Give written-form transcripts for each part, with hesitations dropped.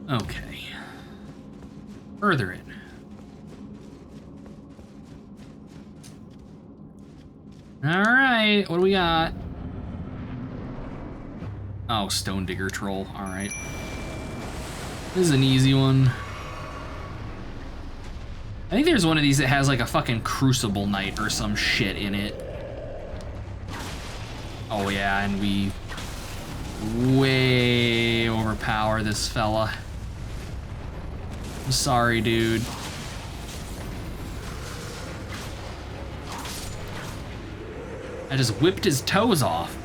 Okay. Further it. Alright, what do we got? Oh, Stone Digger Troll. Alright. This is an easy one. I think there's one of these that has like a fucking Crucible Knight or some shit in it. Oh yeah, and we way overpower this fella. I'm sorry, dude. I just whipped his toes off.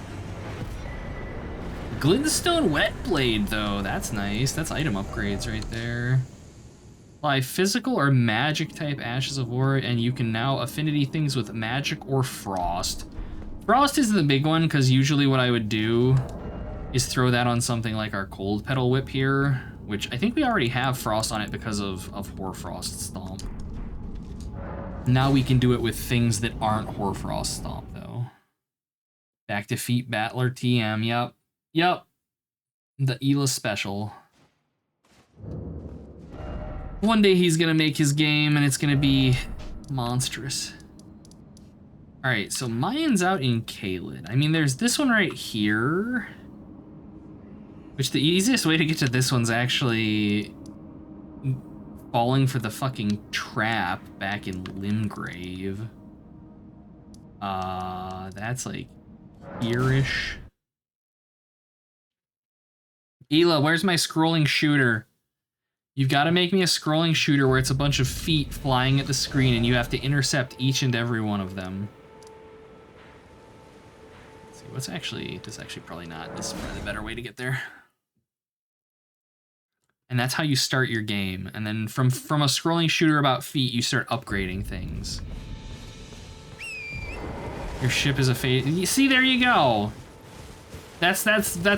Glintstone Wet Blade, though. That's nice. That's item upgrades right there. Apply physical or magic type Ashes of War, and you can now affinity things with magic or frost. Frost is the big one, because usually what I would do is throw that on something like our Cold Petal Whip here, which I think we already have frost on it because of Hoarfrost Stomp. Now we can do it with things that aren't Hoarfrost Stomp, though. Back to Feet Battler TM, yep. Yep. The Ela special. One day he's gonna make his game and it's gonna be monstrous. Alright, so Mayan's out in Caelid. I mean, there's this one right here. Which the easiest way to get to this one's actually falling for the fucking trap back in Limgrave. That's like here-ish. Ela, where's my scrolling shooter? You've got to make me a scrolling shooter where it's a bunch of feet flying at the screen and you have to intercept each and every one of them. Let's see, what's actually, this is actually probably not, this is probably the better way to get there. And that's how you start your game. And then from a scrolling shooter about feet, you start upgrading things. Your ship is a fate. You see, there you go. That's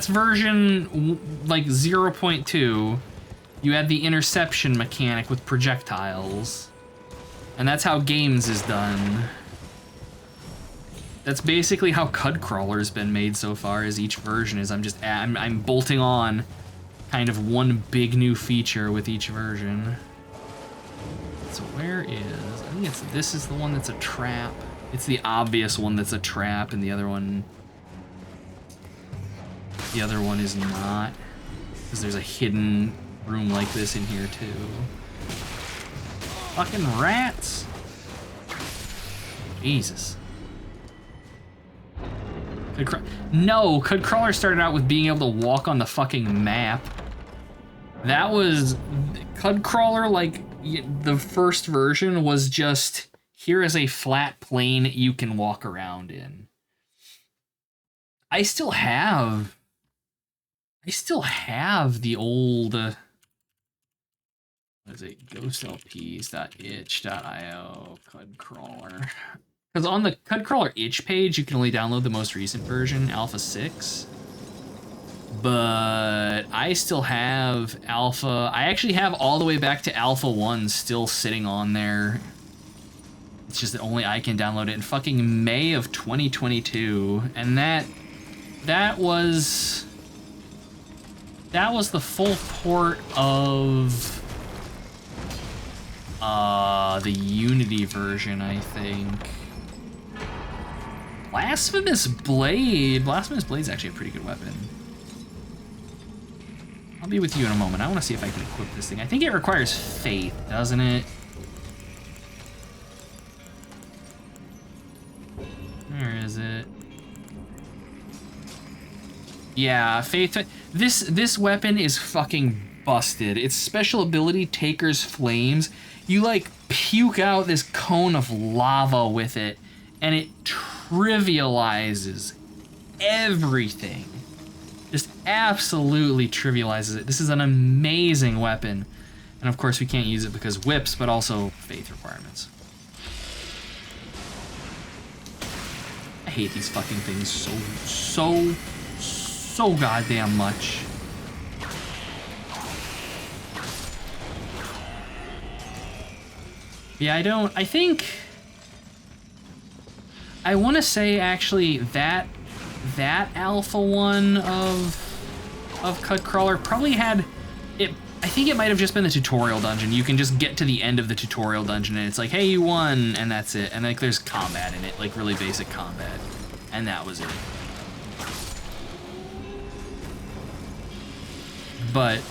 version like 0.2. You add the interception mechanic with projectiles. And that's how games is done. That's basically how Cudcrawler's been made so far, is each version is I'm bolting on kind of one big new feature with each version. So where is, I think this is the one that's a trap. It's the obvious one that's a trap, and the other one is not. Because there's a hidden room like this in here too. Fucking rats! Jesus. No, Cudcrawler started out with being able to walk on the fucking map. That was... Cudcrawler, like, the first version was just, here is a flat plane you can walk around in. I still have the old... what is it? ghostlps.itch.io Cudcrawler. Because on the Cudcrawler itch page, you can only download the most recent version, Alpha 6. But I still have Alpha. I actually have all the way back to Alpha 1 still sitting on there. It's just that only I can download it in fucking May of 2022. And that was the full port of the Unity version, I think. Blasphemous Blade. Blasphemous Blade's actually a pretty good weapon. I'll be with you in a moment. I want to see if I can equip this thing. I think it requires faith, doesn't it? Where is it? Yeah, faith. This weapon is fucking busted. Its special ability, Taker's Flames. You like puke out this cone of lava with it, and it trivializes everything. Just absolutely trivializes it. This is an amazing weapon. And of course we can't use it because whips, but also faith requirements. I hate these fucking things so goddamn much. Yeah, I want to say actually that Alpha one of Cudcrawler probably I think it might have just been the tutorial dungeon. You can just get to the end of the tutorial dungeon and it's like, hey, you won, and that's it. And like there's combat in it, like really basic combat. And that was it. But,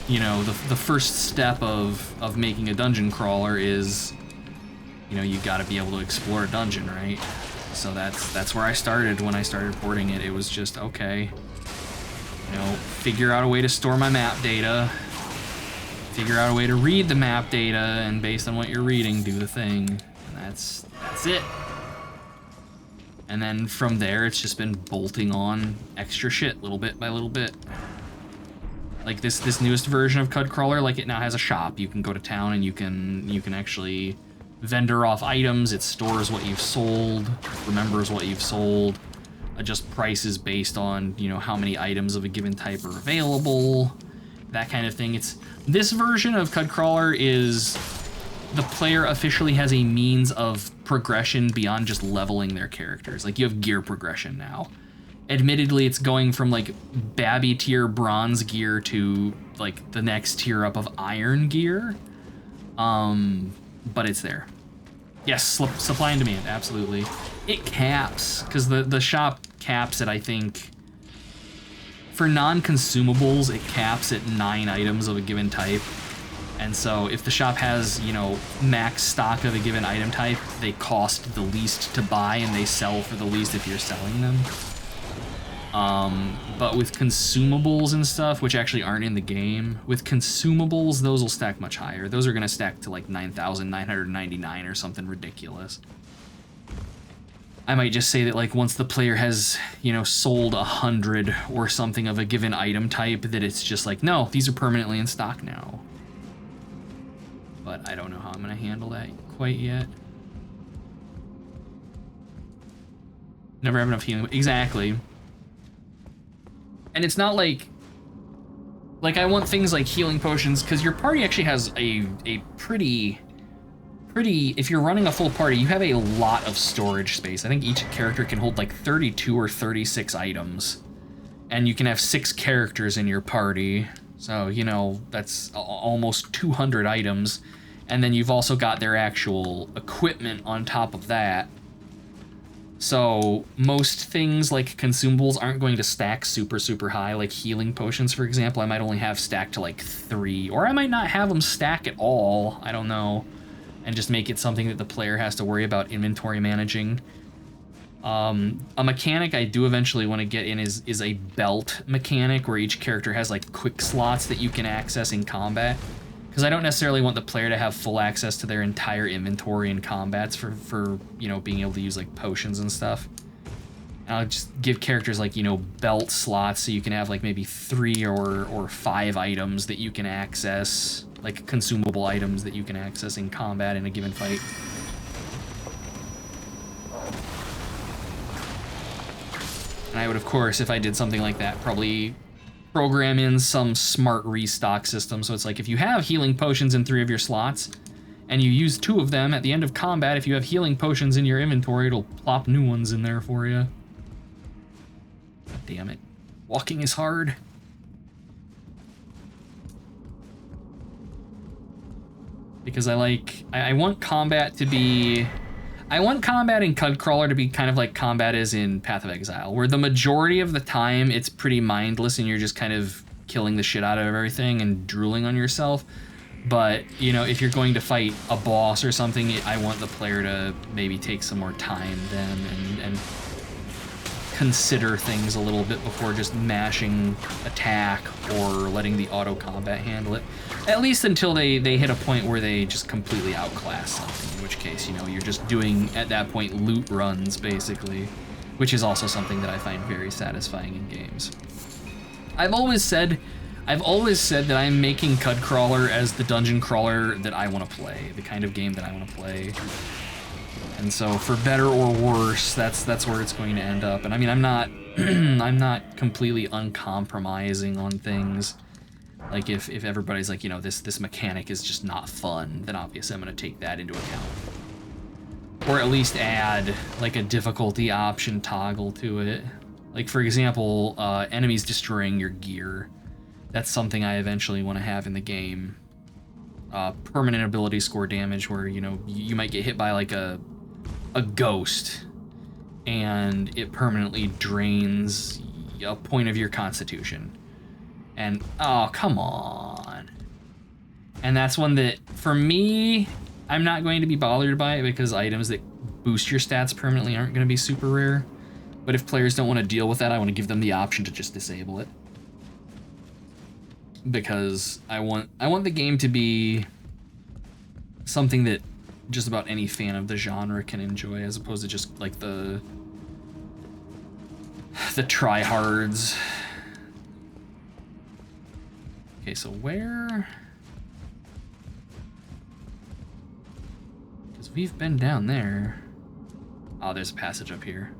you know, the first step of making a dungeon crawler is, you know, you gotta be able to explore a dungeon, right? So that's where I started when I started porting it. It was just, okay, you know, figure out a way to store my map data, figure out a way to read the map data, and based on what you're reading, do the thing. And that's it. And then from there, it's just been bolting on extra shit little bit by little bit. Like this newest version of Cudcrawler, like it now has a shop. You can go to town and you can actually vendor off items. It stores what you've sold, remembers what you've sold, adjusts prices based on, you know, how many items of a given type are available, that kind of thing. This version of Cudcrawler is the player officially has a means of progression beyond just leveling their characters. Like you have gear progression now. Admittedly, it's going from like Babby tier bronze gear to like the next tier up of iron gear. But it's there. Yes, supply and demand, absolutely. It caps, because the shop caps at, I think, for non-consumables, it caps at 9 items of a given type. And so if the shop has, you know, max stock of a given item type, they cost the least to buy and they sell for the least if you're selling them. But with consumables and stuff, which actually aren't in the game, with consumables, those will stack much higher. Those are going to stack to like 9,999 or something ridiculous. I might just say that like once the player has, you know, sold 100 or something of a given item type, that it's just like, no, these are permanently in stock now. But I don't know how I'm going to handle that quite yet. Never have enough healing. Exactly. And it's not like I want things like healing potions, because your party actually has a pretty, if you're running a full party, you have a lot of storage space. I think each character can hold like 32 or 36 items, and you can have 6 characters in your party. So, you know, that's almost 200 items. And then you've also got their actual equipment on top of that. So most things like consumables aren't going to stack super high, like healing potions, for example. I might only have stacked to like 3, or I might not have them stack at all, I don't know, and just make it something that the player has to worry about inventory managing. A mechanic I do eventually want to get in is a belt mechanic, where each character has like quick slots that you can access in combat. Because I don't necessarily want the player to have full access to their entire inventory in combats for you know, being able to use like potions and stuff. And I'll just give characters like, you know, belt slots, so you can have like maybe 3 or 5 items that you can access, like consumable items that you can access in combat in a given fight. And I would, of course, if I did something like that, probably program in some smart restock system. So it's like if you have healing potions in 3 of your slots and you use 2 of them at the end of combat, if you have healing potions in your inventory, it'll plop new ones in there for you. God damn it. Walking is hard. Because I want combat to be... I want combat in Cudcrawler to be kind of like combat is in Path of Exile, where the majority of the time it's pretty mindless and you're just kind of killing the shit out of everything and drooling on yourself. But, you know, if you're going to fight a boss or something, I want the player to maybe take some more time then and consider things a little bit before just mashing attack or letting the auto combat handle it. At least until they hit a point where they just completely outclass something, in which case, you know, you're just doing, at that point, loot runs, basically, which is also something that I find very satisfying in games. I've always said that I'm making Cudcrawler as the dungeon crawler that I want to play, the kind of game that I want to play. And so, for better or worse, that's where it's going to end up. And I mean, I'm not completely uncompromising on things. Like if everybody's like, you know, this mechanic is just not fun, then obviously I'm going to take that into account. Or at least add like a difficulty option toggle to it. Like for example, enemies destroying your gear. That's something I eventually want to have in the game. Permanent ability score damage, where, you know, you might get hit by like a ghost and it permanently drains a point of your constitution. And oh, come on. And that's one that, for me, I'm not going to be bothered by it because items that boost your stats permanently aren't going to be super rare. But if players don't want to deal with that, I want to give them the option to just disable it. Because I want the game to be something that just about any fan of the genre can enjoy, as opposed to just like the tryhards. Okay, so where? Because we've been down there. Oh, there's a passage up here.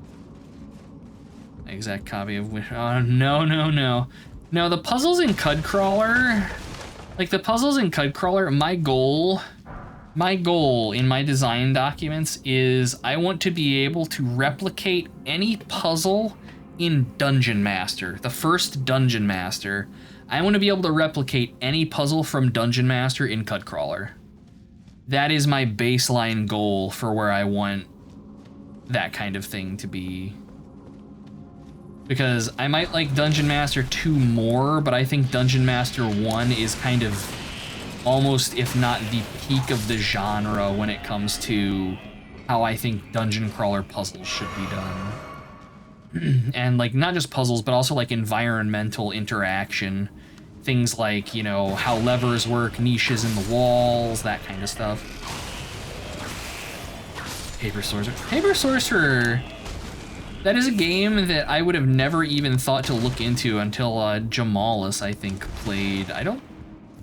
Exact copy of which. Oh, no, no, no. No, the puzzles in Cudcrawler, like the puzzles in Cudcrawler, my goal in my design documents is I want to be able to replicate any puzzle in Dungeon Master, the first Dungeon Master. I want to be able to replicate any puzzle from Dungeon Master in Cudcrawler. That is my baseline goal for where I want that kind of thing to be. Because I might like Dungeon Master 2 more, but I think Dungeon Master 1 is kind of almost, if not the peak of the genre when it comes to how I think dungeon crawler puzzles should be done. And like, not just puzzles, but also like environmental interaction. Things like, you know, how levers work, niches in the walls, that kind of stuff. Paper Sorcerer. Paper Sorcerer... That is a game that I would have never even thought to look into until Jamalis, I think, played. I don't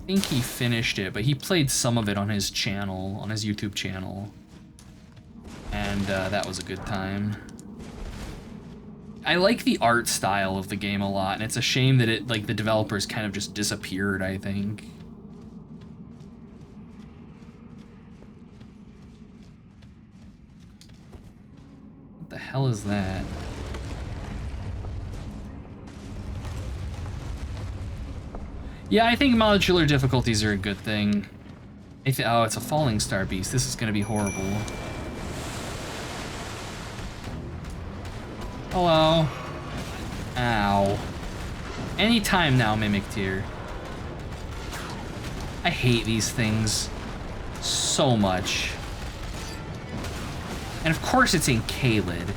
think he finished it, but he played some of it on his channel, on his YouTube channel. And that was a good time. I like the art style of the game a lot, and it's a shame that it, like, the developers kind of just disappeared, I think. What the hell is that? Yeah, I think modular difficulties are a good thing. Oh, it's a falling star beast. This is gonna be horrible. Hello. Ow. Anytime now, Mimic Tear. I hate these things so much. And of course it's in Caelid.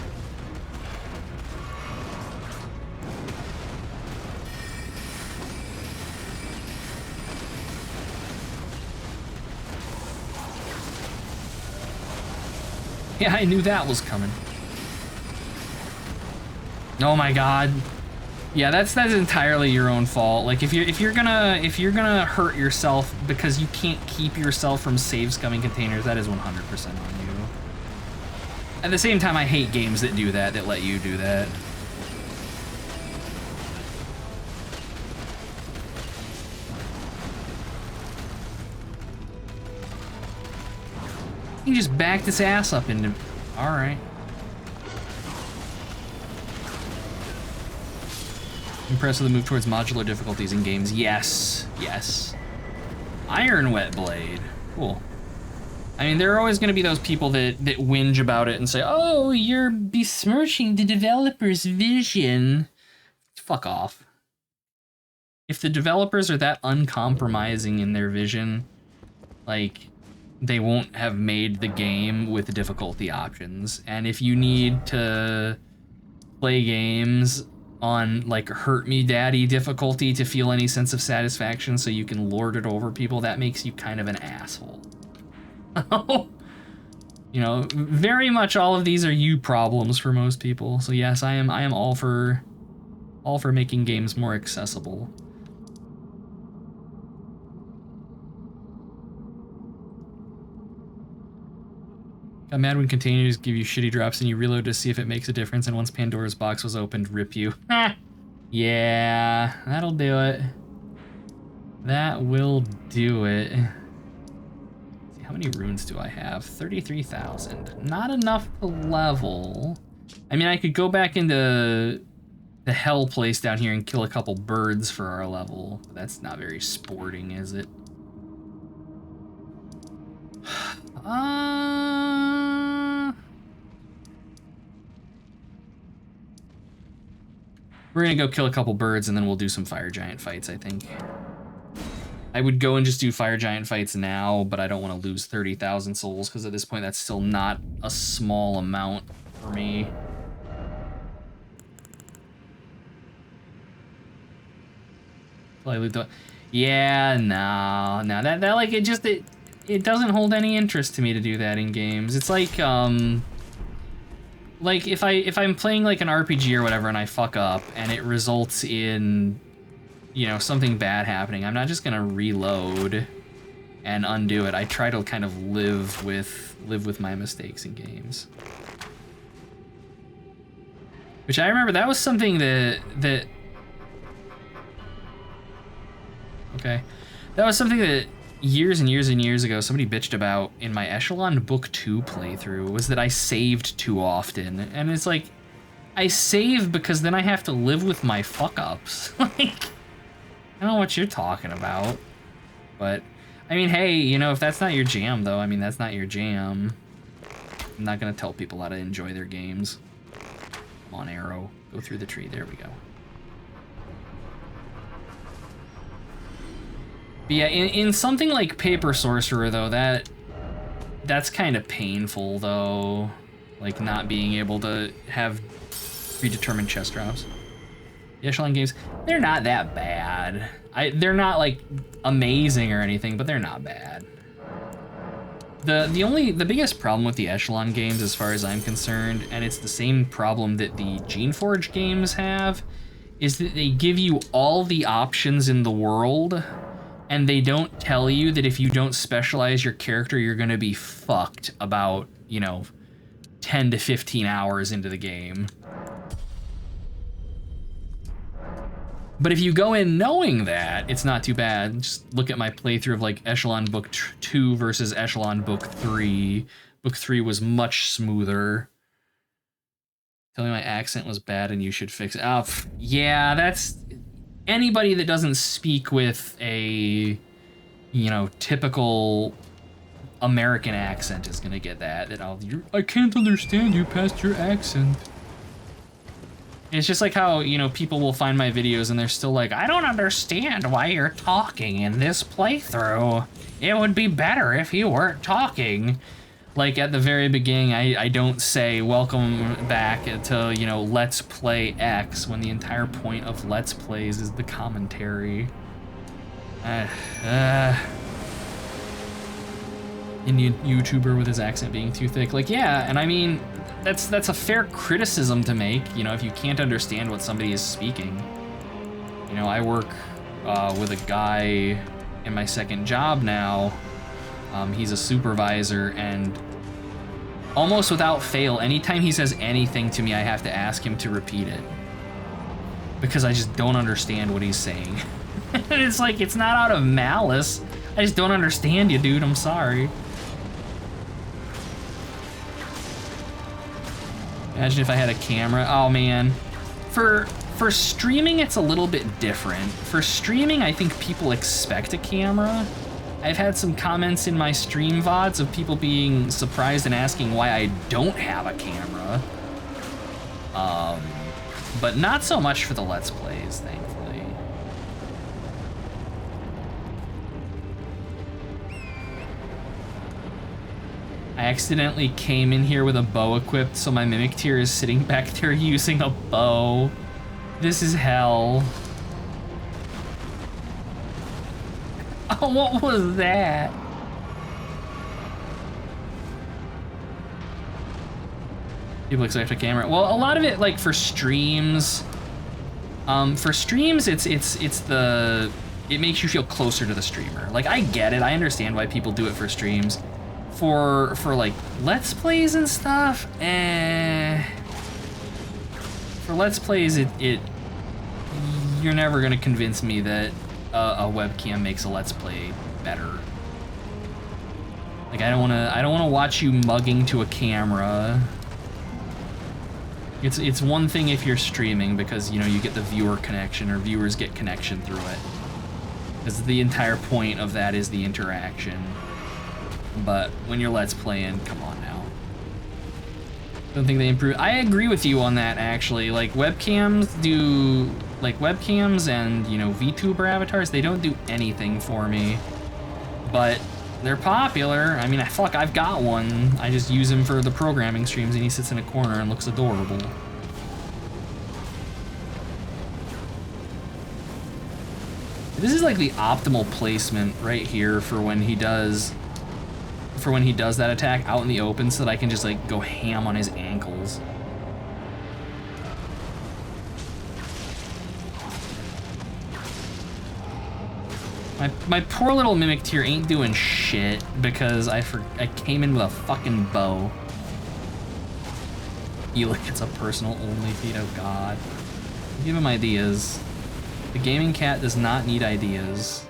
Yeah, I knew that was coming. Oh my god. Yeah, that's entirely your own fault. Like if you're gonna hurt yourself because you can't keep yourself from save scumming containers, that is 100% on you. At the same time, I hate games that do that, that let you do that. You just back this ass up into... Alright. Impressed with the move towards modular difficulties in games. Yes. Yes. Iron Wet Blade. Cool. I mean, there are always going to be those people that whinge about it and say, oh, you're besmirching the developer's vision. Fuck off. If the developers are that uncompromising in their vision, like, they won't have made the game with the difficulty options. And if you need to play games on, like, Hurt Me Daddy difficulty to feel any sense of satisfaction so you can lord it over people, that makes you kind of an asshole. You know, very much all of these are you problems for most people. So yes, I am all for making games more accessible. Got mad when containers give you shitty drops and you reload to see if it makes a difference, and once Pandora's box was opened, rip you. Yeah, that'll do it. That will do it. How many runes do I have? 33,000. Not enough to level. I mean, I could go back into the hell place down here and kill a couple birds for our level. That's not very sporting, is it? We're gonna go kill a couple birds and then we'll do some fire giant fights, I think. I would go and just do fire giant fights now, but I don't want to lose 30,000 souls because at this point that's still not a small amount for me. Yeah, no, that like it doesn't hold any interest to me to do that in games. It's like if I'm playing like an RPG or whatever and I fuck up and it results in, you know, something bad happening, I'm not just gonna reload and undo it. I try to kind of live with my mistakes in games. Which I remember that was something that okay. That was something that years and years and years ago somebody bitched about in my Echelon Book 2 playthrough, was that I saved too often. And it's like, I save because then I have to live with my fuck-ups. Like, I don't know what you're talking about. But, I mean, hey, you know, if that's not your jam, though, I mean, that's not your jam. I'm not gonna tell people how to enjoy their games. Come on, arrow. Go through the tree. There we go. But yeah, in something like Paper Sorcerer, though, that's kind of painful, though. Like, not being able to have predetermined chest drops. The Echelon games, they're not that bad. They're not, like, amazing or anything, but they're not bad. The biggest problem with the Echelon games, as far as I'm concerned, and it's the same problem that the Geneforge games have, is that they give you all the options in the world, and they don't tell you that if you don't specialize your character, you're gonna be fucked about, you know, 10 to 15 hours into the game. But if you go in knowing that, it's not too bad. Just look at my playthrough of like Echelon Book 2 versus Echelon Book 3. Book 3 was much smoother. Tell me my accent was bad and you should fix it. Oh, yeah, that's... Anybody that doesn't speak with a, you know, typical American accent is gonna get that. I can't understand you past your accent. It's just like how, you know, people will find my videos and they're still like, I don't understand why you're talking in this playthrough. It would be better if you weren't talking. Like at the very beginning, I don't say welcome back to, you know, Let's Play X when the entire point of Let's Plays is the commentary. Indian YouTuber with his accent being too thick. Like, yeah, and I mean, that's a fair criticism to make, you know, if you can't understand what somebody is speaking. You know, I work with a guy in my second job now. He's a supervisor, and almost without fail, anytime he says anything to me, I have to ask him to repeat it. Because I just don't understand what he's saying. And it's like, it's not out of malice. I just don't understand you, dude. I'm sorry. Imagine if I had a camera. Oh, man. For streaming, it's a little bit different. For streaming, I think people expect a camera. I've had some comments in my stream VODs of people being surprised and asking why I don't have a camera. But not so much for the Let's Plays, thankfully. I accidentally came in here with a bow equipped, so my Mimic Tier is sitting back there using a bow. This is hell. Oh, what was that? People expect a camera. Well, a lot of it, like for streams, it makes you feel closer to the streamer. Like, I get it. I understand why people do it for streams. For like Let's Plays and stuff, For Let's Plays, you're never gonna convince me that a webcam makes a Let's Play better. Like, I don't wanna watch you mugging to a camera. It's one thing if you're streaming because, you know, you get the viewer connection or viewers get connection through it. Because the entire point of that is the interaction. But when you're Let's Playing, come on now. Don't think they improve. I agree with you on that, actually. Like, webcams do... Like, webcams and, you know, VTuber avatars, they don't do anything for me. But they're popular. I mean, fuck, I've got one. I just use him for the programming streams and he sits in a corner and looks adorable. This is like the optimal placement right here for when he does that attack out in the open so that I can just like go ham on his ankles. My poor little Mimic Tier ain't doing shit because I came in with a fucking bow. Like it's a personal only feat, oh god. Give him ideas. The gaming cat does not need ideas.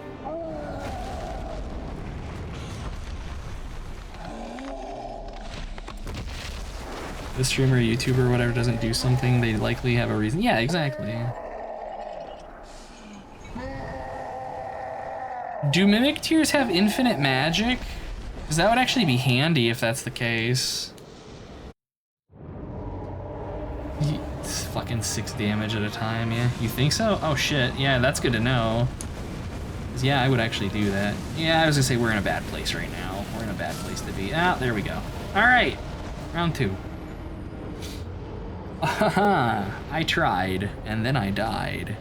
The streamer, YouTuber, or whatever doesn't do something, they likely have a reason. Yeah, exactly. Do Mimic Tiers have infinite magic? Because that would actually be handy if that's the case. It's fucking 6 damage at a time, yeah. You think so? Oh shit, yeah, that's good to know. 'Cause yeah, I would actually do that. Yeah, I was gonna say we're in a bad place right now. We're in a bad place to be. Ah, there we go. Alright, round 2. I tried, and then I died.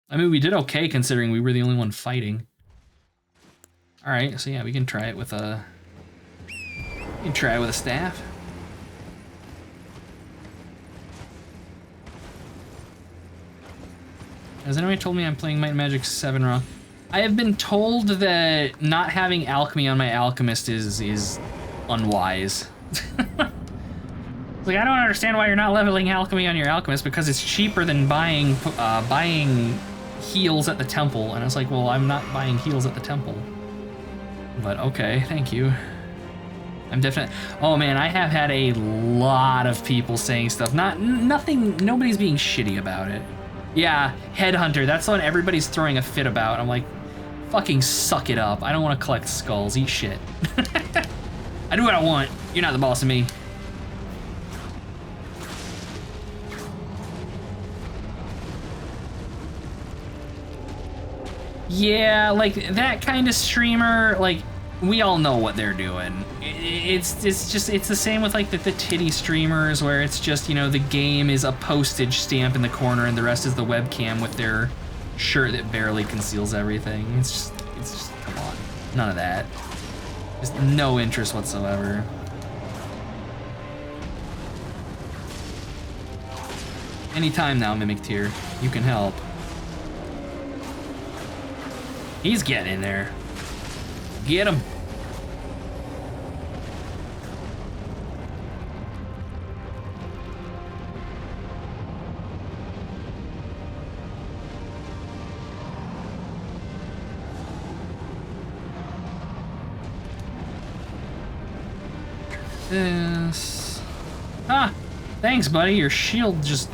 I mean, we did okay considering we were the only one fighting. All right, so yeah, we can try it with a. We can try it with a staff. Has anyone told me I'm playing Might and Magic 7 wrong? I have been told that not having alchemy on my alchemist is unwise. Like, I don't understand why you're not leveling alchemy on your alchemist because it's cheaper than buying heals at the temple. And I was like, well, I'm not buying heals at the temple. But okay, thank you. I'm definitely. Oh man, I have had a lot of people saying stuff. Nobody's being shitty about it. Yeah, Headhunter. That's the one everybody's throwing a fit about. I'm like, fucking suck it up. I don't want to collect skulls. Eat shit. I do what I want. You're not the boss of me. Yeah, like that kind of streamer, like we all know what they're doing. It's the same with like the titty streamers where it's just, you know, the game is a postage stamp in the corner and the rest is the webcam with their shirt that barely conceals everything. It's just come on, none of that. Just no interest whatsoever. Anytime now, Mimic Tier, you can help. He's getting in there. Get him. This. Ah! Thanks, buddy. Your shield just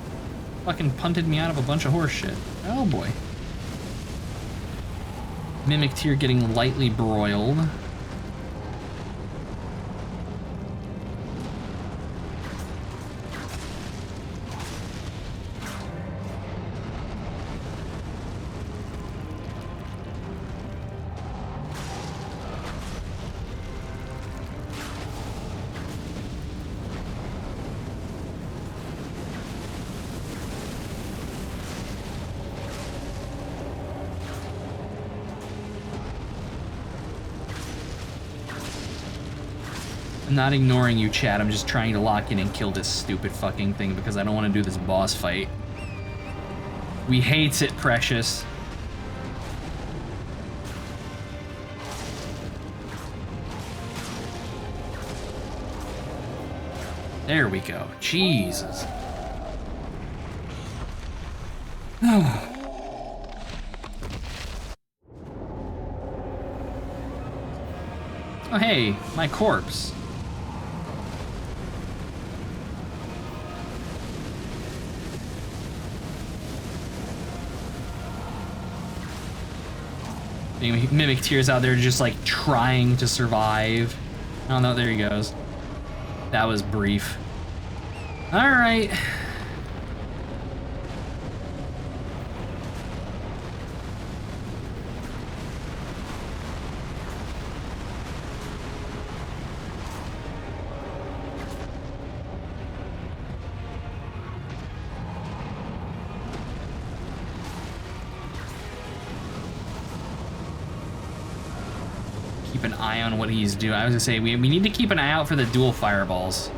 fucking punted me out of a bunch of horse shit. Oh boy. Mimic Tier getting lightly broiled. I'm not ignoring you, chat. I'm just trying to lock in and kill this stupid fucking thing because I don't want to do this boss fight. We hates it, Precious. There we go. Jesus. Oh, hey, my corpse. Mimic Tears out there just like trying to survive. Oh no, there he goes. That was brief. Alright. Keep an eye on what he's doing. I was gonna say, we need to keep an eye out for the dual fireballs.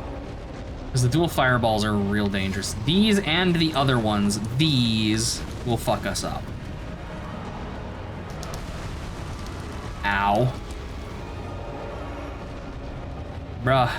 Because the dual fireballs are real dangerous. These and the other ones, these will fuck us up. Ow. Bruh.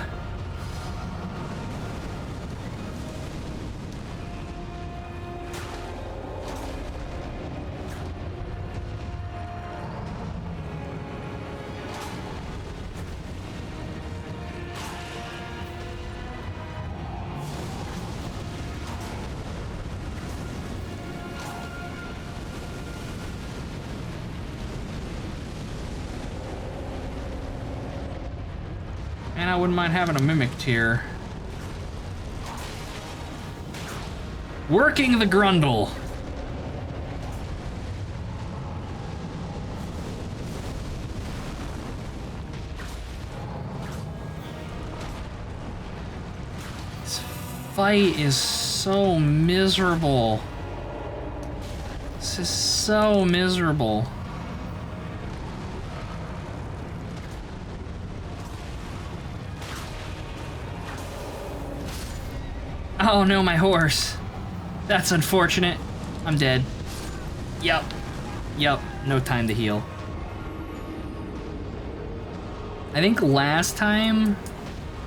And I wouldn't mind having a Mimic Tear. Working the Grundle. This fight is so miserable. This is so miserable. Oh no, my horse. That's unfortunate. I'm dead. Yep. Yep. No time to heal. I think last time,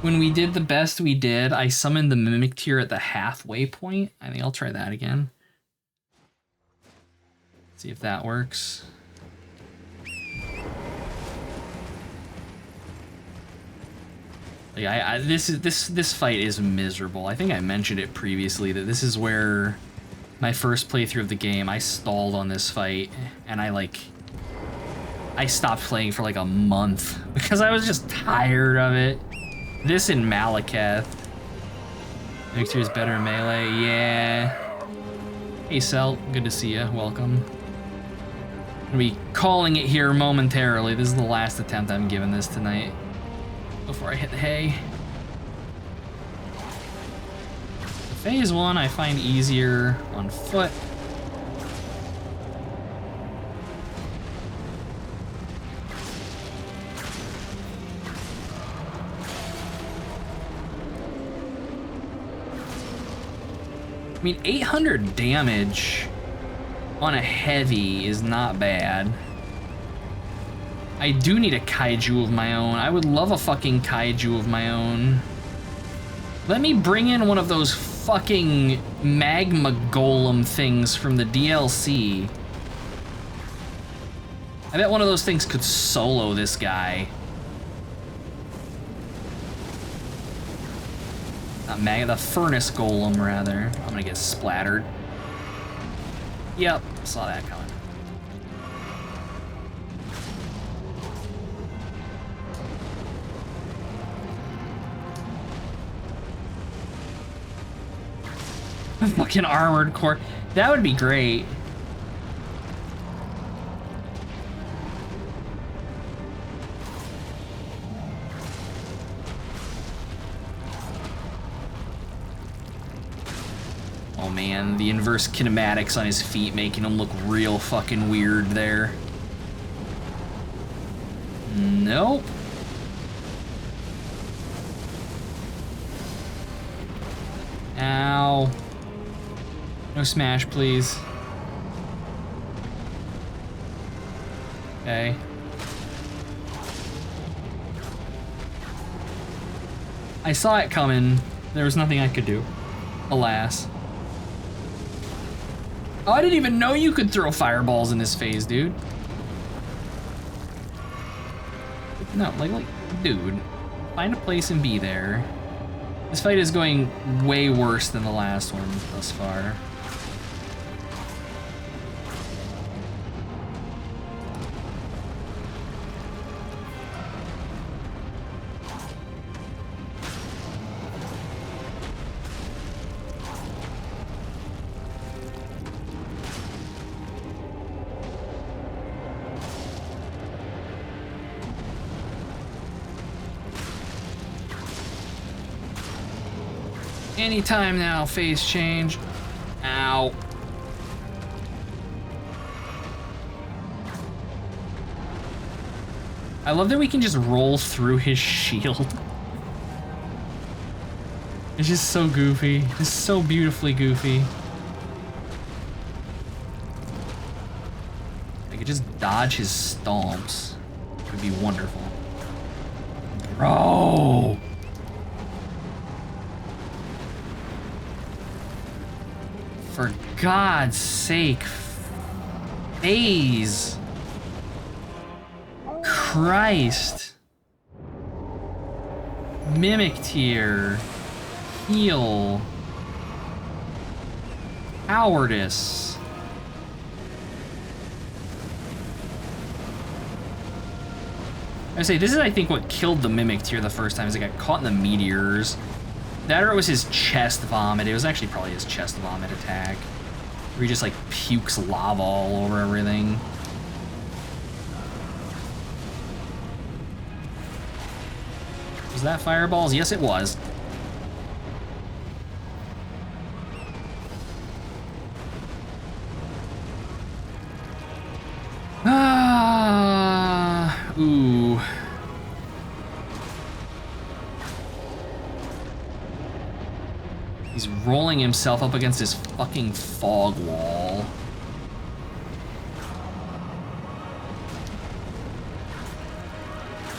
when we did the best we did, I summoned the Mimic Tear at the halfway point. I think I'll try that again. See if that works. Like this fight is miserable. I think I mentioned it previously that this is where my first playthrough of the game, I stalled on this fight and I stopped playing for like a month because I was just tired of it. This in Malekith. Victor is better in melee, yeah. Hey Celt, good to see you. Welcome. I'll be calling it here momentarily. This is the last attempt I'm giving this tonight. Before I hit the hay. Phase 1 I find easier on foot. I mean, 800 damage on a heavy is not bad. I do need a kaiju of my own. I would love a fucking kaiju of my own. Let me bring in one of those fucking magma golem things from the DLC. I bet one of those things could solo this guy. Not the furnace golem, rather. I'm gonna get splattered. Yep, saw that coming. Fucking armored core. That would be great. Oh man, the inverse kinematics on his feet making him look real fucking weird there. Nope. Ow. No smash, please. Okay. I saw it coming. There was nothing I could do. Alas. Oh, I didn't even know you could throw fireballs in this phase, dude. No, like, dude. Find a place and be there. This fight is going way worse than the last one thus far. Anytime now, phase change. Ow. I love that we can just roll through his shield. It's just so goofy. It's so beautifully goofy. I could just dodge his stomps. It would be wonderful. Bro! For God's sake. Phase. Christ. Mimic tier. Heal. Cowardice. I say, this is, I think, what killed the Mimic tier the first time, is it got caught in the meteors. That or it was his chest vomit. It was actually probably his chest vomit attack. Where he just, like, pukes lava all over everything. Was that fireballs? Yes, it was. Ooh. He's rolling himself up against his fucking fog wall.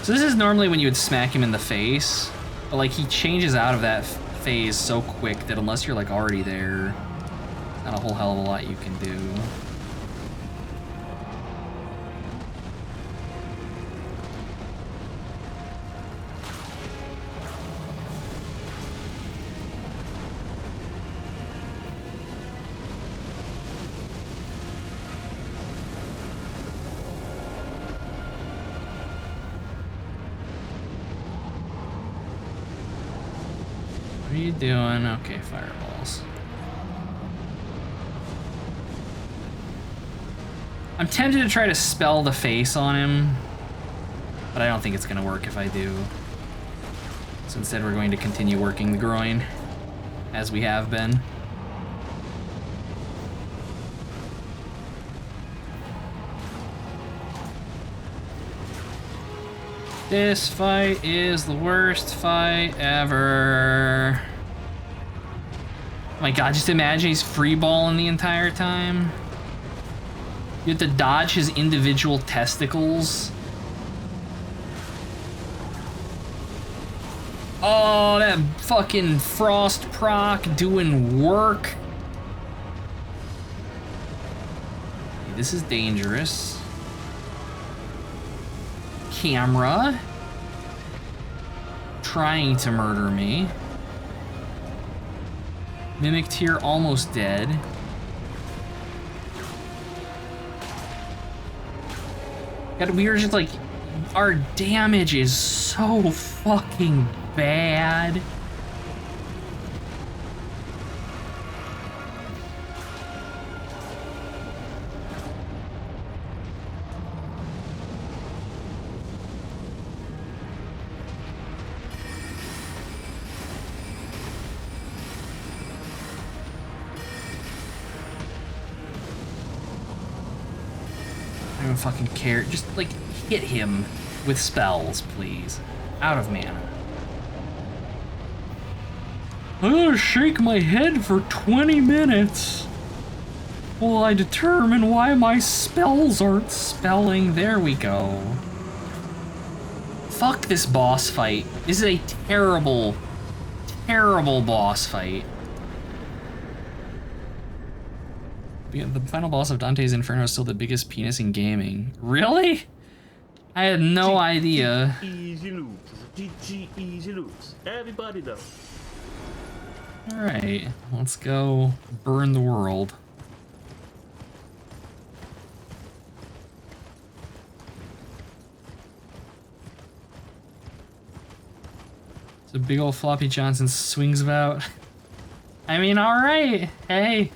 So this is normally when you would smack him in the face, but like he changes out of that phase so quick that unless you're like already there, not a whole hell of a lot you can do. What are you doing? Okay, fireballs. I'm tempted to try to spell the face on him, but I don't think it's gonna work if I do. So instead we're going to continue working the groin, as we have been. This fight is the worst fight ever. Oh my god, just imagine he's freeballing the entire time. You have to dodge his individual testicles. Oh, that fucking frost proc doing work. This is dangerous. Camera trying to murder me. Mimic tier almost dead. God, we are just like, our damage is so fucking bad. I don't fucking care. Just, like, hit him with spells, please. Out of mana. I'm gonna shake my head for 20 minutes while I determine why my spells aren't spelling. There we go. Fuck this boss fight. This is a terrible, terrible boss fight. The final boss of Dante's Inferno is still the biggest penis in gaming. Really? I had no idea. Easy loops. GG easy loops. Everybody knows. Alright, let's go burn the world. So big old Floppy Johnson swings about. I mean, alright. Hey.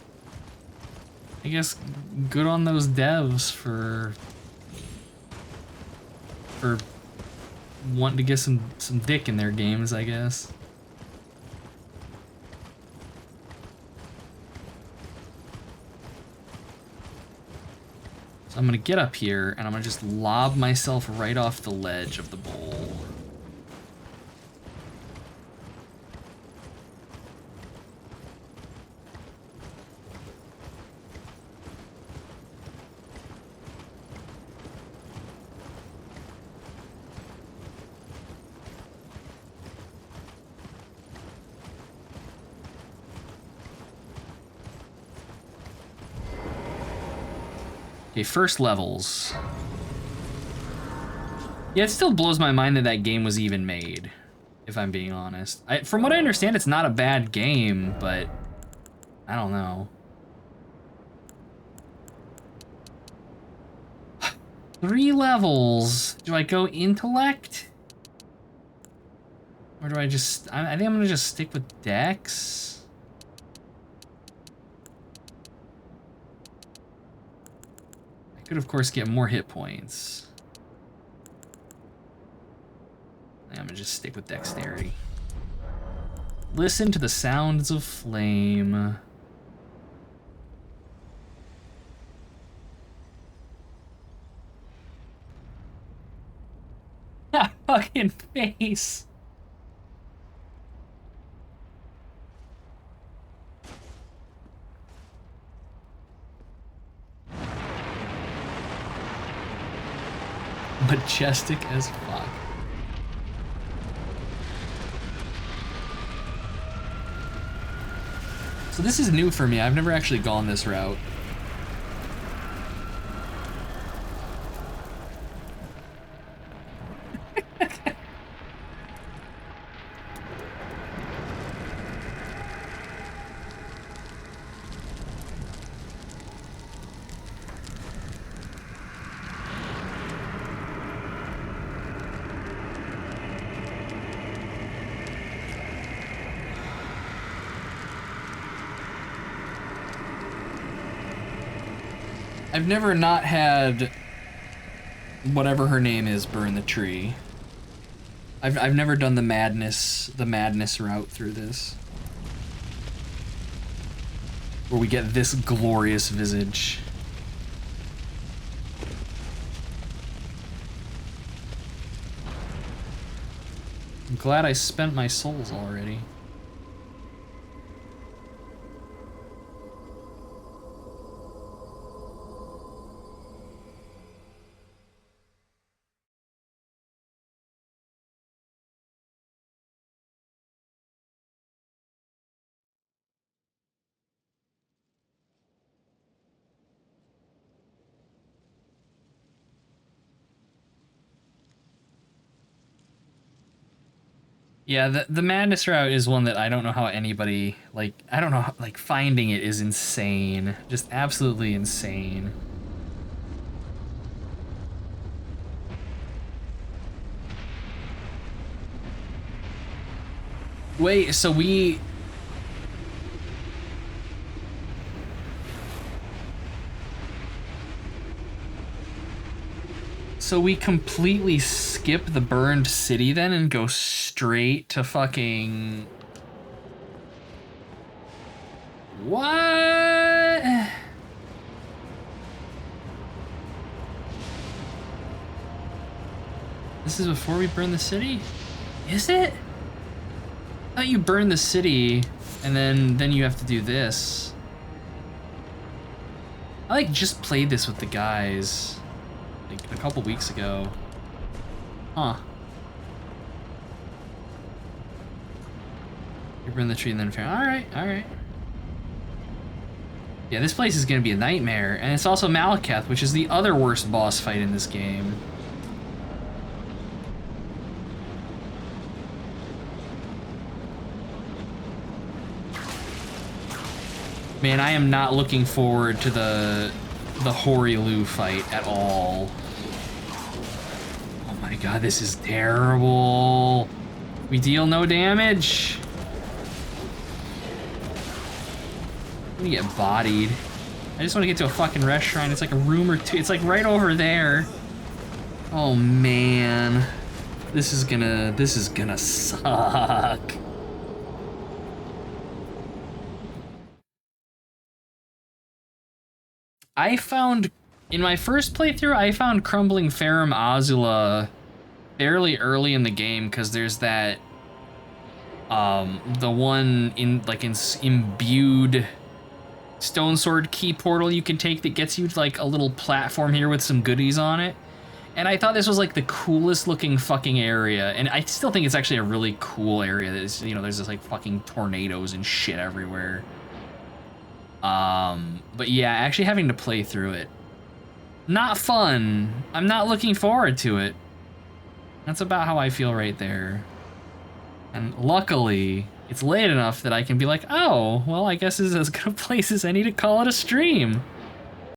I guess good on those devs for wanting to get some dick in their games, I guess. So I'm gonna get up here and I'm gonna just lob myself right off the ledge of the bowl. Okay, first levels. Yeah, it still blows my mind that that game was even made, if I'm being honest. From what I understand, it's not a bad game, but I don't know. 3 levels. Do I go intellect? Or do I just... I think I'm gonna just stick with Dex. I could, of course, get more hit points. I'm gonna just stick with Dexterity. Listen to the sounds of flame. That fucking face. Majestic as fuck. So this is new for me. I've never actually gone this route. I've never not had whatever her name is burn the tree. I've never done the madness route through this, where we get this glorious visage. I'm glad I spent my souls already. Yeah, the madness route is one that I don't know how anybody, like, I don't know, how, like, finding it is insane. Just absolutely insane. Wait, so we... So we completely skip the burned city then and go straight to fucking... What? This is before we burn the city? Is it? I thought you burn the city and then you have to do this. I like just played this with the guys like a couple weeks ago. Huh. You burn the tree and then fair. Alright, alright. Yeah, this place is gonna be a nightmare, and it's also Malekith, which is the other worst boss fight in this game. Man, I am not looking forward to the Hori-Lu fight at all. Oh my god, this is terrible. We deal no damage. I'm gonna get bodied. I just want to get to a fucking restaurant. It's like a room or two. It's like right over there. Oh man, this is gonna suck. I found In my first playthrough, I found Crumbling Farum Azula fairly early in the game because there's that the one in imbued stone sword key portal you can take that gets you to like a little platform here with some goodies on it. And I thought this was like the coolest looking fucking area, and I still think it's actually a really cool area. There's, you know, there's just like fucking tornadoes and shit everywhere. But yeah, actually having to play through it, not fun. I'm not looking forward to it. That's about how I feel right there. And luckily, it's late enough that I can be like, oh, well, I guess this is as good a place as any to call it a stream.